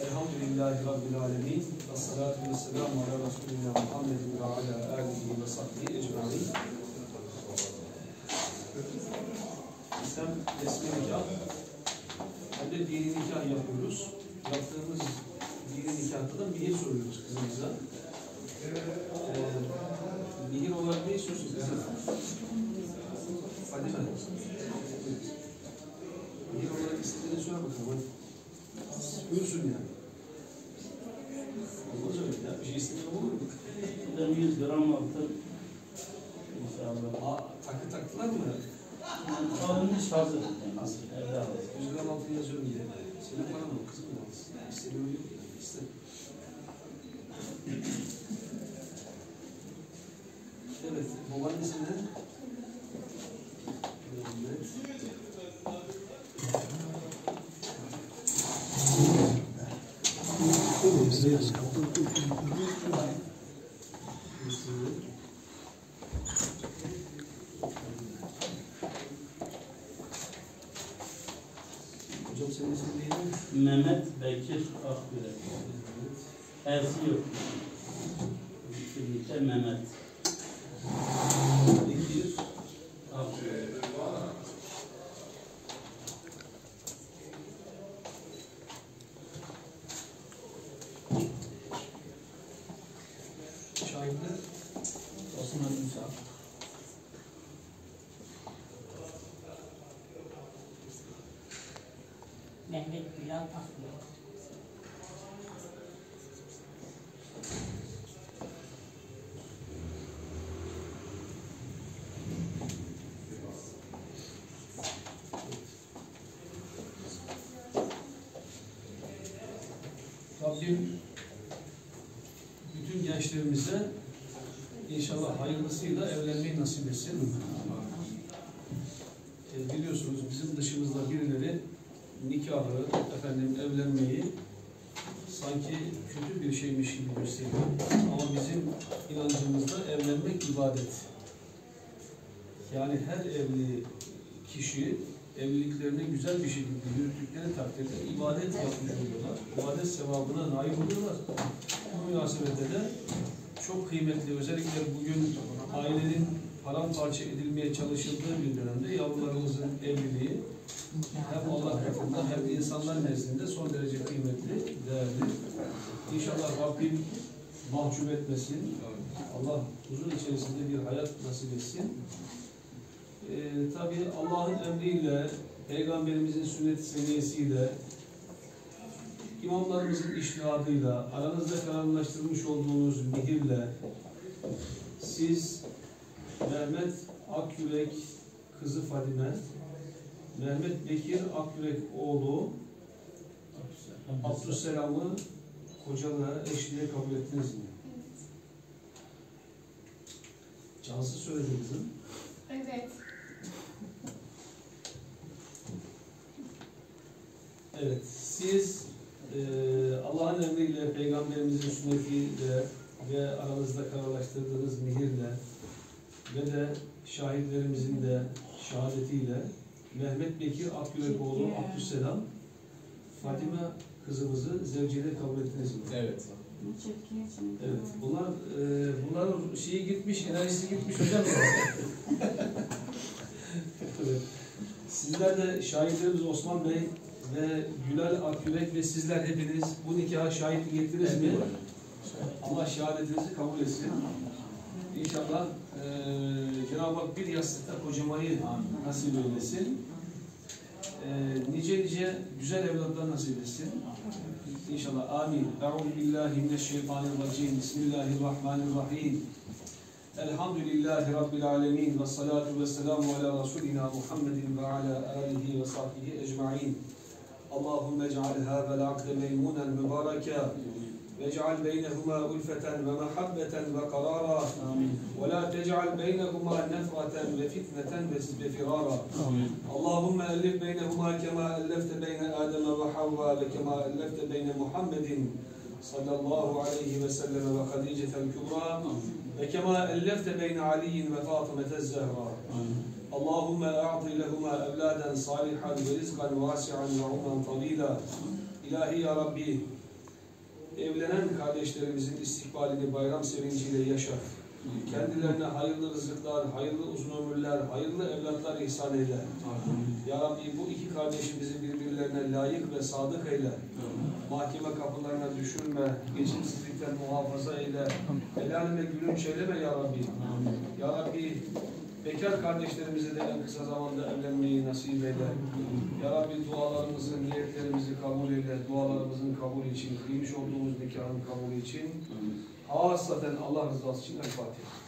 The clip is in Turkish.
Elhamdülillahi Rabbil alemin. Ve salatu ve selamu ala Resulina Muhammedin ve ala alihi ve sahbihi ecma'in. İslam resmi nikah hem de dini nikah yapıyoruz. Yaptığımız dini nikahta da mihir soruyoruz kızımıza. Mihir olarak ne istiyorsun kızım? Fadime. Mihir olarak istediğini söyle bakalım. Buyursun yani. Olmaz öyle ya. Bir şey istemiyor olur mu? 100 gram altın. İnşallah. Takı taktılar mı? Alınmış hazır. Hazır. Evde hazır. 100 gram altın yazıyorum diye. Senin paran mı? Kızım mı alsın? İstemiyor yok yani. İste. Evet. Babaannesi ne? Evet. Hocam senin ismin neydi? Mehmet Bekir Akgürek. Elsi yok. Birlikte Mehmet Bekir Akgürek. Şahitler Osman Musa. Mehmet Bilal Akgürek. Rabbim bütün gençlerimize inşallah hayırlısıyla evlenmeyi nasip etsin. Biliyorsunuz bizim dışımızda birileri nikahı, evlenmeyi sanki kötü bir şeymiş gibi gösteriyor. Ama bizim inancımızda evlenmek ibadet. Yani her evli kişi evliliklerini güzel bir şekilde yürüttükleri takdirde ibadet yapmış oluyorlar. İbadet sevabına nail oluyorlar. Bu münasebette de çok kıymetli, özellikle bugün ailenin paramparça edilmeye çalışıldığı bir dönemde yavrularımızın evliliği hem Allah katında hem de insanlar nezdinde son derece kıymetli, değerli. İnşallah Rabbim mahcup etmesin. Allah huzur içerisinde bir hayat nasip etsin. Tabi Allah'ın emriyle, Peygamberimizin sünnet-i seniyesiyle, imamlarımızın iştihadıyla, aranızda kararlaştırmış olduğunuz mihirle, siz Mehmet Akyürek kızı Fadime, Mehmet Bekir Akyürek oğlu Abdüsselam'ı kocalığa, eşliğe kabul ettiniz mi? Cansız söyledi kızım. Evet. Evet, siz Allah'ın emriyle, Peygamberimizin sünnetiyle ve aranızda kararlaştırdığınız mihirle ve de şahitlerimizin de şehadetiyle Mehmet Bekir Akgürekoğlu Abdüsselam Fadime kızımızı zevciyle kabul ettiniz mi? Evet. Evet. Bunların şeyi gitmiş, enerjisi gitmiş hocam. Evet. Sizler de şahitlerimiz Osman Bey ve Gülal Akgürek ve sizler hepiniz bu nikaha şahitlik ettiniz mi? Allah şehadetinizi kabul etsin. İnşallah Cenab-ı Hak bir yastıkta kocamayı nasip eylesin. Nice güzel evlatlar nasip etsin. İnşallah. Amin. Euzubillahimineşşeytanirracim. Bismillahirrahmanirrahim. Elhamdülillahi Rabbil alemin. Ve salatu ve selamu ala Resulina Muhammedin ve ala alihi ve sahbihi ecma'in. Allahümme ceal hâvel akde meymunen mübareka. واجعل بينهما ألفة ومحبة وقرارا ولا تجعل بينهما نفرة وفتنة وفرارا اللهم ألف بينهما كما ألفت بين آدم وحواء وكما ألفت بين محمد صلى الله عليه وسلم وخديجة الكبرى وكما ألفت بين علي وفاطمة الزهراء Allahümme a'ti lehuma evladen salihan ve rizkan vasi'an ve umran tavila. İlahi ya Rabbi, evlenen kardeşlerimizin istikbalini bayram sevinciyle yaşa. Kendilerine hayırlı rızıklar, hayırlı uzun ömürler, hayırlı evlatlar ihsan eyle. Ya Rabbi bu iki kardeşimizi birbirlerine layık ve sadık eyle. Mahkeme kapılarına düşürme, geçimsizlikten muhafaza eyle. Helalime gülünç eyleme ya Rabbi. Ya Rabbi bekar kardeşlerimize de en kısa zamanda evlenmeyi nasip eyle. Ya Rabbi dualarımızı, niyetlerimizi kabul eyle. Dualarımızın kabul için, kıymış olduğumuz nikahın kabul için. Hasaten Allah rızası için El Fatiha.